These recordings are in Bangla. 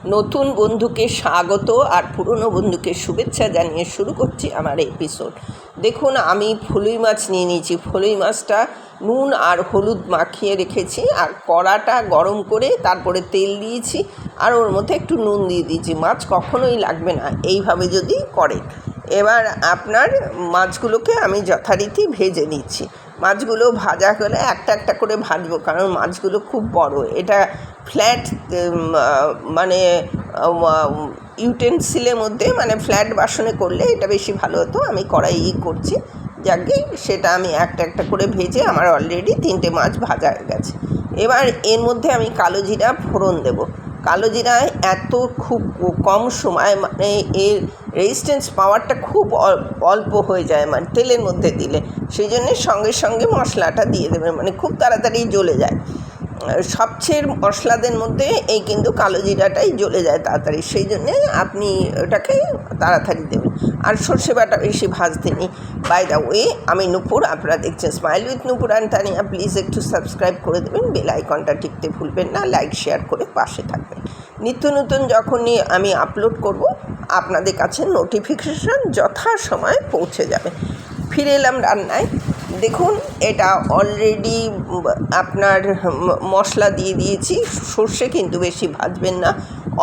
নতুন বন্ধুকে স্বাগত আর পুরনো বন্ধুকে শুভেচ্ছা জানিয়ে শুরু করছি আমার এপিসোড। দেখুন, আমি ফলুই মাছ নিয়ে নিয়েছি। ফলুই মাছটা নুন আর হলুদ মাখিয়ে রেখেছি, আর কড়াটা গরম করে তারপরে তেল দিয়েছি, আর ওর মধ্যে একটু নুন দিয়ে দিয়েছি। মাছ কখনোই লাগবে না এইভাবে যদি করেন। এবার আপনার মাছগুলোকে আমি যথারীতি ভেজে নিচ্ছি। মাছগুলো ভাজা হলে একটা একটা করে ভাজবো, কারণ মাছগুলো খুব বড়। এটা ফ্ল্যাট মানে ইউটেন্সিলের মধ্যে, মানে ফ্ল্যাট বাসনে করলে এটা বেশি ভালো হতো। আমি কড়াইই করছি, যাকে সেটা আমি একটা একটা করে ভেজে আমার অলরেডি 3টে মাছ ভাজা হয়ে গেছে। এবার এর মধ্যে আমি কালো জিরা ফোড়ন দেবো। কালো জিরায় এত খুব কম সময়, মানে এর রেজিস্ট্যান্স পাওয়ারটা খুব অল্প হয়ে যায় মানে তেলের মধ্যে দিলে। সেই জন্যে সঙ্গে সঙ্গে মশলাটা দিয়ে দেবেন, মানে খুব তাড়াতাড়ি জ্বলে যায়। সবচেয়ে মশলাদের মধ্যে এই কিন্তু কালো জিরাটাই জ্বলে যায় তাড়াতাড়ি, সেই জন্যে আপনি ওটাকে তাড়াতাড়ি দেবেন। আর সর্ষে বাটা বেশি ভাজতে নিই। বাই দ্য ওয়ে, আমি নূপুর, আপনারা দেখছেন smile with Nupur and Tania. Please একটু সাবস্ক্রাইব করে দেবেন, বেল আইকনটা টিপতে ভুলবেন না, লাইক শেয়ার করে পাশে থাকবেন। নিত্য নতুন যখনই আমি আপলোড করব, আপনাদের কাছে নোটিফিকেশান যথাসময়ে পৌঁছে যাবে। ফিরে এলাম রান্নায়। দেখুন, এটা অলরেডি আপনার মশলা দিয়ে দিয়েছি। সর্ষে কিন্তু বেশি ভাজবেন না,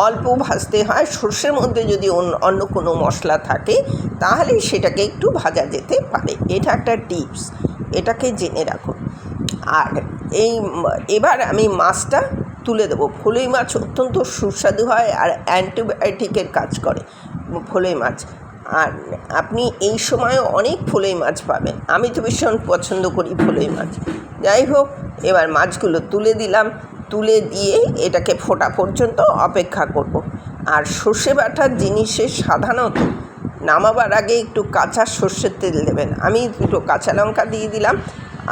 অল্প ভাজতে হয়। সর্ষের মধ্যে যদি অন্য কোনো মশলা থাকে তাহলে সেটাকে একটু ভাজা যেতে পারে। এটা একটা টিপস, এটাকে জেনে রাখুন। আর এবার আমি মাছটা তুলে দেবো। ফলুই মাছ অত্যন্ত সুস্বাদু হয় আর অ্যান্টিবায়োটিকের কাজ করে ফলুই মাছ। আর আপনি এই সময়ে অনেক ফলুই মাছ পাবেন। আমি তো ভীষণ পছন্দ করি ফলুই মাছ। যাই হোক, এবার মাছগুলো তুলে দিলাম। তুলে দিয়ে এটাকে ফোটা পর্যন্ত অপেক্ষা করব। আর সর্ষে বাটার জিনিসে সাধারণত নামাবার আগে একটু কাঁচা সর্ষের তেল দেবেন। আমি দুটো কাঁচা লঙ্কা দিয়ে দিলাম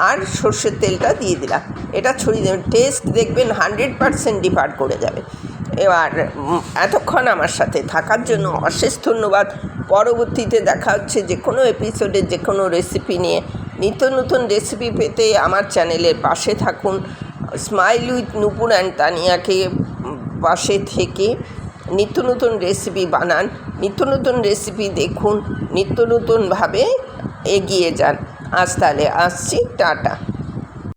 আর সর্ষের তেলটা দিয়ে দিলাম। এটা ছড়িয়ে দেবেন, টেস্ট দেখবেন 100% ডিপার করে যাবে। এবার এতক্ষণ আমার সাথে থাকার জন্য অশেষ ধন্যবাদ। পরবর্তীতে দেখা হচ্ছে যে কোনো এপিসোডে যে কোনো রেসিপি নিয়ে। নিত্য নতুন রেসিপি পেতে আমার চ্যানেলের পাশে থাকুন। স্মাইল উইথ নূপুর অ্যান্ড তানিয়াকে পাশে থেকে নিত্য নতুন রেসিপি বানান, নিত্য নতুন রেসিপি দেখুন, নিত্য নতুনভাবে এগিয়ে যান। আজ তাহলে আসছি, টাটা।